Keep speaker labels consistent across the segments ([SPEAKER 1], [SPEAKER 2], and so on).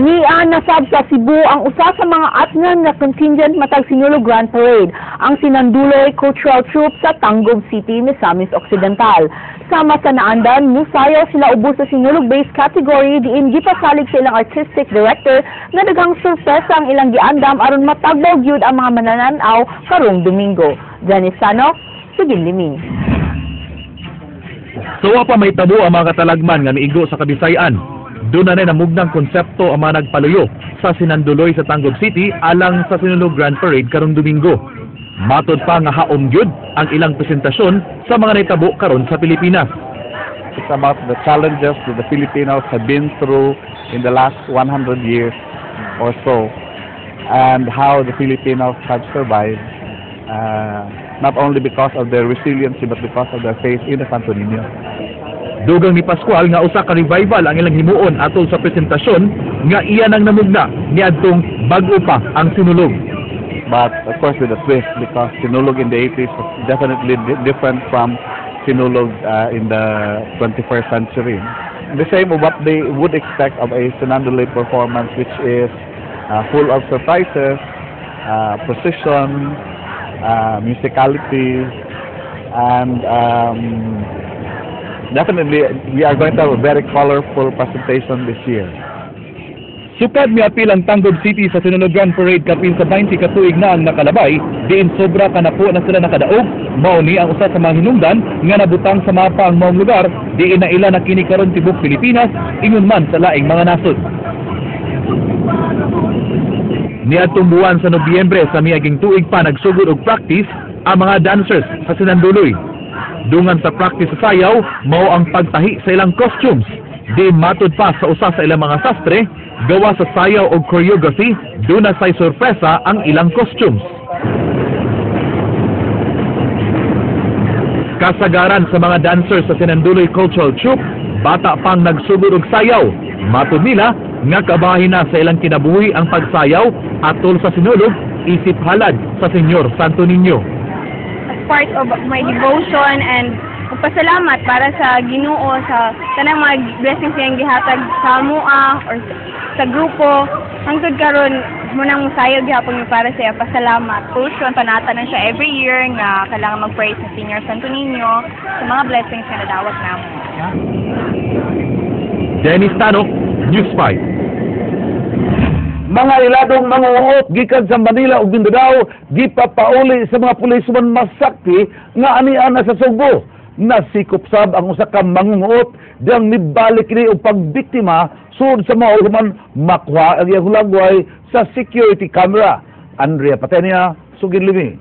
[SPEAKER 1] Niya nasab sa Cebu ang usa sa mga atnan nga contingent matag Sinulog Grand Parade, ang Sinanduloy Cultural Troupe sa Tangub City, Misamis Occidental. Sama sa naandan, musayaw sila ubos sa Sinulog Base category diin gipasalig sa ilang artistic director nga daghang sorpresa ang ilang giandam aron matagbaw gyud ang mga manananaw karong Domingo. Janice Sanok, Suginlimi.
[SPEAKER 2] Suwa pa may tabo ang mga katalagman nga miigo sa Kabisayan. Doon na namugnang konsepto ang mga nagpaluyo sa Sinanduloy sa Tangub City alang sa Sinulog Grand Parade karong Domingo. Matod pa nga haom gyud ang ilang presentasyon sa mga naitabo karon sa Pilipinas.
[SPEAKER 3] It's about the challenges that the Filipinos have been through in the last 100 years or so, and how the Filipinos have survived, not only because of their resiliency but because of their faith in the Santo Niño.
[SPEAKER 2] Dugang ni Pascual nga usa ka revival ang ilang himuon atol sa presentasyon nga iyan ang namugna niadtong bag-o pa ang Sinulog.
[SPEAKER 3] But of course with a twist, because Sinulog in the 80s was definitely different from Sinulog in the 21st century. The same of what they would expect of a Sinanduloy performance, which is full of surprises, precision, musicality, and definitely we are going to have a very colorful presentation this year.
[SPEAKER 2] Sukad miapil ang Tangub City sa Sinulog Grand Parade kapin sa 20 katuig na ang nakalabay, diin sobra kanapo na sila nakadaog. Mao ni ang usa sa mga hinungdan nga nabutang sa mapa ang maong lugar, diin na ila nakini karon tibok Pilipinas, ingon man sa laing mga nasod. Niadtong buwan sa Nobyembre sa miaging tuig pa nagsugod og practice ang mga dancers sa Sinanduloy. Dungan sa practice sa sayaw, mao ang pagtahi sa ilang costumes. Di matod pa sa usa sa ilang mga sastre, gawa sa sayaw o choreography, doon na say sorpresa ang ilang costumes. Kasagaran sa mga dancers sa Sinanduloy Cultural Troupe, bata pang nagsugod og sayaw. Matod nila, nga kabahin na sa ilang kinabuhi ang pagsayaw atol sa sinulog, isip halad sa Senyor Santo Niño.
[SPEAKER 4] Part of my devotion and pasalamat para sa Ginoo sa tanang mga blessings niyang gihatag sa amoa or sa grupo. Hangtod karon munang musayo gihapon para sa iya pasalamat. Tuition panatanan siya every year nga kailangan mag-praise sa Senior Santo Niño sa mga blessings nga nadawat namo.
[SPEAKER 2] Dennis Tanok, News 5.
[SPEAKER 5] Mga iladong mangungot gikan sa Manila ug Mindanao gipapauli sa mga pulisman masakti nga ani-ana sa Subo. Nasikop sab ang usa ka mangungot diyang nibalik ni og pagbiktima sud sa mga human makuha ang iyang hulagway sa security camera. Andrea Patenia, Suginlimi.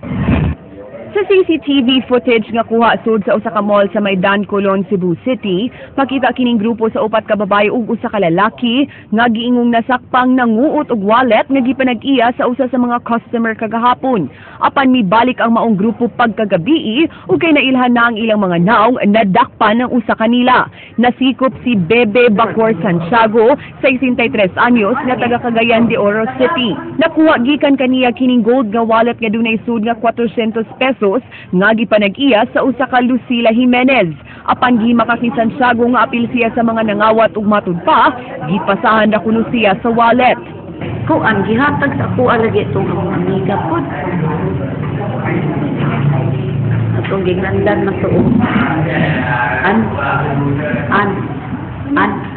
[SPEAKER 1] Sa CCTV footage nga kuha sud sa usa ka mall sa Maydan, Colon, Cebu City, makita kining grupo sa upat ka babae ug usa ka lalaki nga giingong nasakpang nanguot og wallet nga gipanag-iya sa usa sa mga customer kagahapon. Apan mibalik ang maong grupo pagkagabi ug kay nailhan na ang ilang mga naong nadakpan ng usa kanila. Nasikop si Bebe Bacor Santiago, 63 anyos nga taga Cagayan de Oro City. Nakuha gikan kaniya kining gold nga wallet nga dunay sud nga 400 pesos nga gipanag-iya sa usa ka Lucila Jimenez. Apan gihimaka si Santiago nga apil siya sa mga nangawat ug matud pa, gipasahan na kuno siya sa wallet.
[SPEAKER 6] Ko ang gihatag sa ako lagi itong mga amiga po. Atong gingandan na to.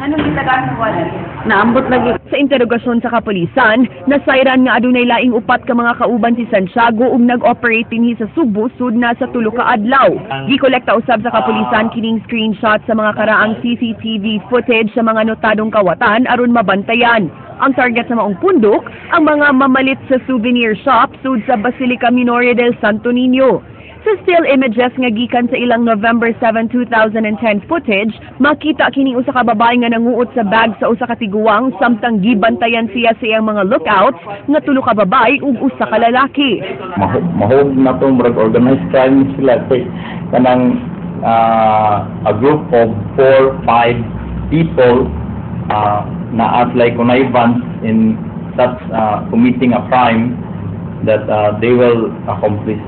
[SPEAKER 4] Anong gitagaan sa wallet?
[SPEAKER 6] Naambot lagi.
[SPEAKER 1] Sa interogasyon sa kapulisan, nasayran nga adunay laing upat ka mga kauban si Santiago ug nag-operate dinhi sa Subo sud na sa tulo ka adlaw. Gikolekta usab sa kapulisan kining screenshot sa mga karaang CCTV footage sa mga notadong kawatan aron mabantayan. Ang target sa maong pundok, ang mga mamalit sa souvenir shop sud sa Basilica Minoria del Santo Niño. Sa still images nga gikan sa ilang November 7, 2010 footage, makita kining usa ka babae nga nanguot sa bag sa usa ka tiguang samtang gibantayan siya sa iyang mga lookouts nga tulo ka babae ug usa ka lalaki.
[SPEAKER 7] Mahog na itong organized crime sila kanang a group of 4-5 people na at like connivance in such committing a crime that they will accomplish.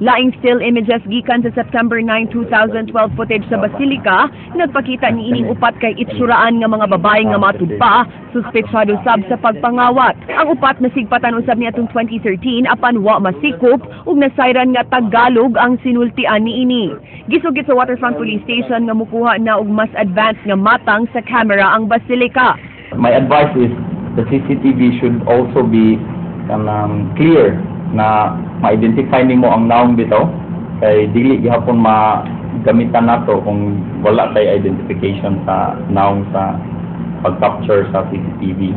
[SPEAKER 1] Laing still images gikan sa September 9, 2012 footage sa Basilica, nagpakita ni ining upat kay itsuraan nga mga babae nga matudpa, suspetsado sab sa pagpangawat. Ang upat nasigpatan usab niadtong 2013 apan wa masikop ug nasayran nga Tagalog ang sinultian niini. Gisugid sa Waterfront Police Station nga mukuha na og mas advanced nga matang sa camera ang Basilica.
[SPEAKER 7] My advice is the CCTV should also be clear na ma-identify nimo ang naong bitaw kay dili gihapon magamitan nato kung wala kay identification sa naong sa pag-capture sa CCTV.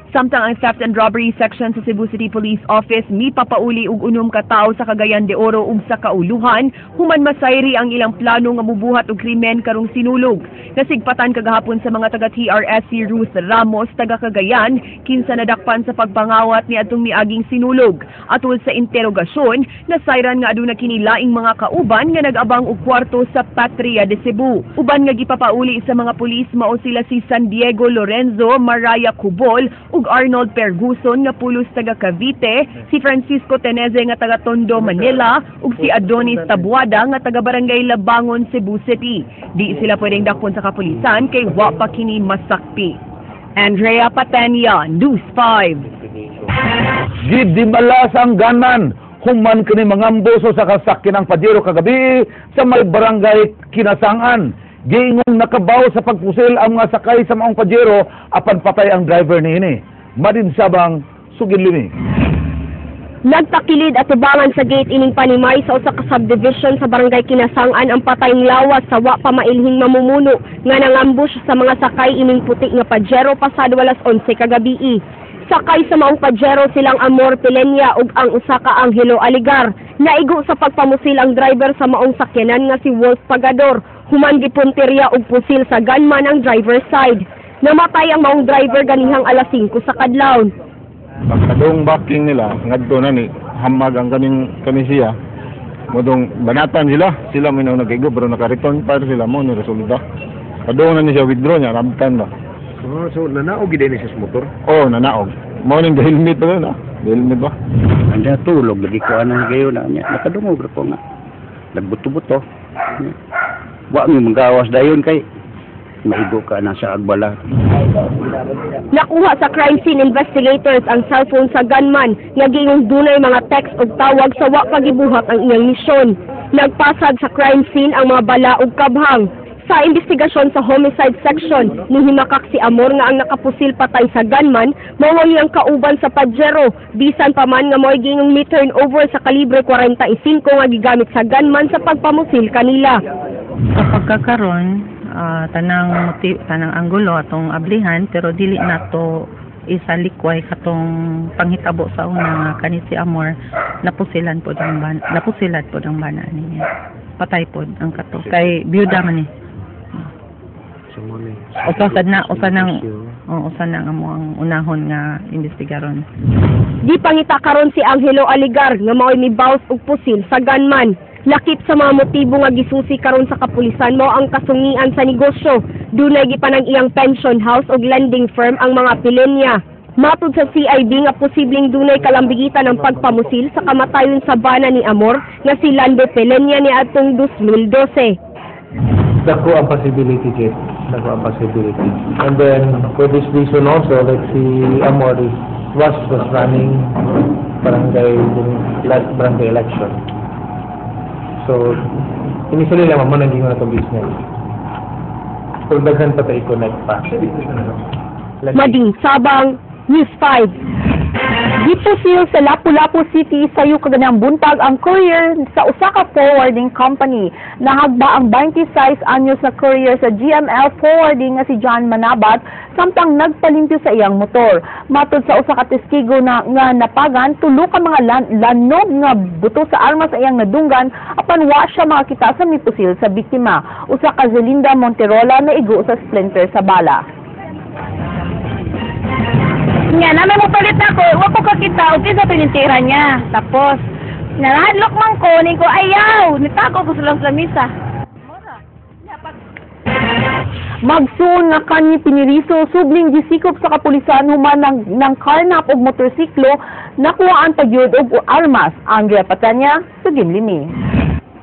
[SPEAKER 1] Samtang ang theft and robbery section sa Cebu City Police Office mipapauli og unom ka tawo sa Cagayan de Oro ug sa kauluhan, human masayri ang ilang plano nga mubuhat og krimen karong sinulog. Nasigpatan kagahapon sa mga taga TRS si Ruth Ramos taga Cagayan kinsa nadakpan sa pagpangawat niadtong miaging sinulog. Atol sa interogasyon, nasayran nga aduna kini laing mga kauban nga nag-abang og kwarto sa Patria de Cebu. Uban nga gipapauli sa mga pulis mao sila si San Diego Lorenzo, Maraya Cubol ug Arnold Perguson nga pulos taga Cavite, si Francisco Teneze nga taga Tondo, Manila ug si Adonis Tabuada nga taga Barangay Labangon, Cebu City. Di sila pwedeng dakpon sa kapulisan kay wa pa kini masakpi. Andrea Patenya, News 5.
[SPEAKER 5] Gid di malas ang ganan human kini mangamboso sa kasakyan ng Pajero kagabi sa may barangay Kinasangan. Giingong nakabaw sa pagpusil ang mga sakay sa maong Pajero apan patay ang driver niini. Madin sabang sugid limi.
[SPEAKER 4] Nagtakilid at tubangan sa gate ining panimay sa usa ka subdivision sa barangay Kinasangan ang patayng lawas sa wa pa mailhing mamumuno nga nangambush sa mga sakay ining puti nga Pajero pasado alas 11 kagabi. Sakay sa maong Pajero silang Amor Pilenya ug ang usa ka Angelo Aligar. Naigo sa pagpamusil ang driver sa maong sakyanan nga si Wolf Pagador. Human gipuntirya og pusil sa gunman ang driver side. Namatay ang maong driver ganihang alas 5 sa kadlawon.
[SPEAKER 3] Pagkadong backing nila, ngadto na ni hamag ang kani siya. Modong banatan sila may nagaigo pero naka-return pa sila mo ni resulta. Kadong na ni siya withdraw niya, ramtan ba.
[SPEAKER 2] So nanaog gid ni sa motor.
[SPEAKER 3] Oh, nanaog. Mo ning helmet pa na. Helmet ba?
[SPEAKER 8] Anda tulog lagi ko ana gayo na nya. Nakadungog ra ko nga. Nagbuto-buto. Wa mi magawas dayon kay maigo ka na sa agbala.
[SPEAKER 4] Nakuha sa crime scene investigators ang cellphone sa gunman nga giingong dunay mga text ug tawag sa wa pagibuhat ang iyang misyon. Nagpasad sa crime scene ang mga bala ug kabhang. Sa investigasyon sa homicide section, nihimakak si Amor nga ang nakapusil patay sa gunman, mao ang kauban sa Pajero, bisan pa man nga mo'y gingong mi-turn over sa kalibre 45 nga gigamit sa gunman sa pagpamusil kanila.
[SPEAKER 9] Sa pagkakaroon, tanang anggulo atong ablihan pero dili nato isa likway katong panghitabo sa una nga kani si Amor napusilan pod ang bana niya. Patay pod ang kato kay byuda man ni. Usa nang ang unahon nga investigaron.
[SPEAKER 4] Di pangita karon si Angelo Aligar nga mao'y mibaws og pusil sa gunman. Lakip sa mga motibo nga gisusi karon sa kapulisan mo ang kasungian sa negosyo. Dunay gipanang iyang pension house ug lending firm ang mga Pilenya. Matud sa CID nga posibleng dunay kalambigitan ng pagpamusil sa kamatayon sa bana ni Amor nga si Lando Pilenya ni atong 2012.
[SPEAKER 10] Dako ang possibility, Jeff. Dako ang possibility. And then, for this reason also, like si Amor was running barangay election. So, initially lang mo naging na itong business. Kung daghan pa tayo connect pa.
[SPEAKER 4] Mading Sabang, News 5.
[SPEAKER 11] Gipusil sa Lapu-Lapu City sayo kaganang buntag ang courier sa usa ka forwarding company. Nahagba ang 26 anyos na courier sa GML Forwarding nga si John Manabat samtang nagpalimpyo sa iyang motor. Matod sa usa ka testigo na nga napagan tulo ka mga lanog nga buto sa armas sa iyang nadunggan apan wa siya makakita sa mipusil sa biktima. Usa ka Zelinda Monterola na igo sa splinter sa bala.
[SPEAKER 12] Nga namin mo palit ako, huwag ko kakita, okay sa pinintira niya. Tapos, nalahadlok man ko, ni ko, ayaw, nitago ko sa lamisa.
[SPEAKER 11] Magsuon nga kanhi piniriso subling gisikop sa kapulisan human ng karnap og motorsiklo nakuhaan pagyud og armas. Andrea Patanya sa Ginlimi.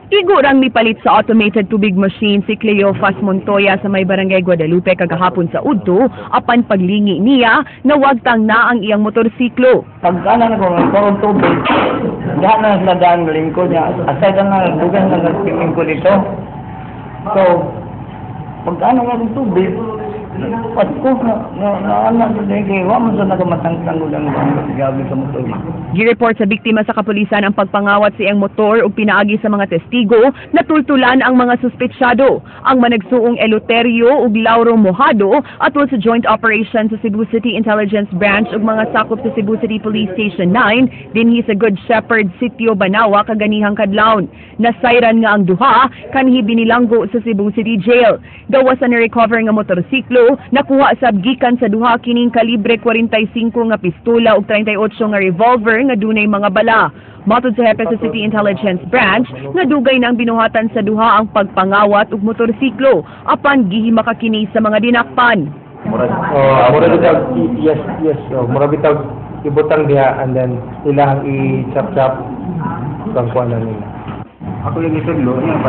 [SPEAKER 1] Igurang mipalit sa automated tubig machine si Cleofas Montoya sa may barangay Guadalupe kagahapon sa Udto apan paglingi niya na wagtang na ang iyang motorsiklo.
[SPEAKER 13] Pagkana na ko ng tubig, diyan na sila daan ng lingkod niya. Aside na dugan na nagpiping ko dito. So, pagkana nga ng tubig, pat ko na anak na kaya wala mo sa nagamatang-tang ulang gabi sa motor.
[SPEAKER 1] Gireport sa biktima sa kapulisan ang pagpangawat sa iyang motor ug pinaagi sa mga testigo na tultulan ang mga suspetsyado. Ang managsuong Eleuterio ug Lauro Mojado atol sa Joint Operation sa Cebu City Intelligence Branch ug mga sakop sa Cebu City Police Station 9 dinhi sa Good Shepherd Sitio Banawa kaganihang kadlawon. Nasayran nga ang duha kanhi binilanggo sa Cebu City Jail. Gawas sa ni-recover nga motorsiklo nakuha sab gikan sa duha kining kalibre 45 nga pistola ug 38 nga revolver nga dunay mga bala. Matod sa hepe sa City Intelligence Branch, nga dugay nang binuhatan sa duha ang pagpangawat ug motorsiklo apan gihimaka kini sa mga dinakpan.
[SPEAKER 10] Mura bitag yes. Mura bitag ibutang diha and then ilahang i-chop-chop kang kuan na nila.
[SPEAKER 8] Ako yung itudlo, yan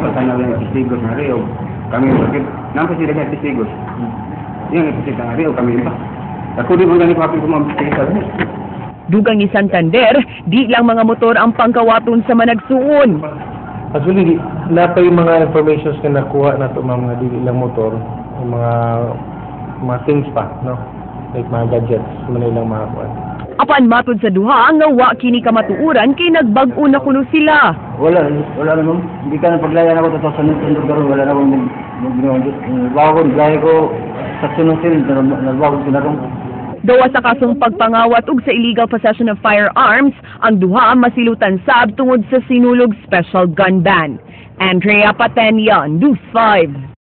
[SPEAKER 8] pa sana lang testigos na rin. Kami bakit nang kasi dagat testigos. Yan ang testigos na rin kami pa. Ako di mo ganito kapag kumambistigos.
[SPEAKER 1] Dugang ni Santander, di lang mga motor ang pangkawaton sa managsuon.
[SPEAKER 10] Actually, napay mga informations na nakuha na ito mga dili lang motor, mga things pa, no? Like mga gadgets, manilang mga kuwan.
[SPEAKER 1] Apan matod sa duha, nga wa kini kamatuuran kay nagbag-o na kuno sila.
[SPEAKER 13] Wala naman. Hindi ka na paglayan ako sa sunod karon wala na akong bago ko sa sunod nagbago sinarong.
[SPEAKER 1] Dawa sa kasong pagpangawat ug sa illegal possession of firearms, ang duha masilutan sab tungod sa sinulog special gun ban. Andrea Patenya, News 5.